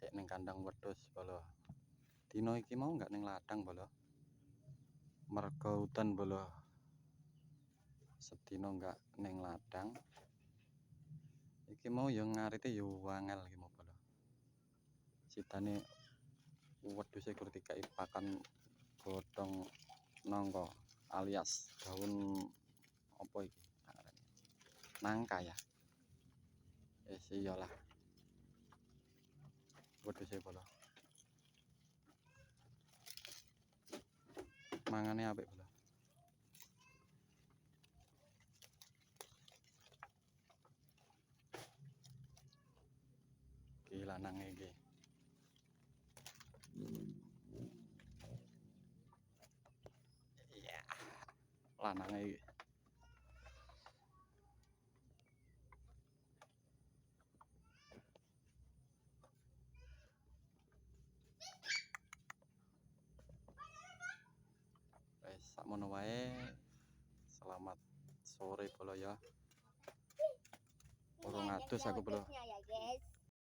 Sik ning kandang wedhus bolo. Dino iki mau enggak ning ladang bolo. Mergo udan bolo. Sedino enggak ning ladang. Iki mau ya ngarite ya wangel iki mau bolo. Sidane wedhus e kur dikai pakan godhong nangka alias daun apa iki? Nangka ya. Iyalah. Wedhus e bolo. Mangane apik bolo. Iki lanange iki. Iya. Lanange iki. Wes sakmono wae. Selamat sore bolo ya. Urung adus aku bolo.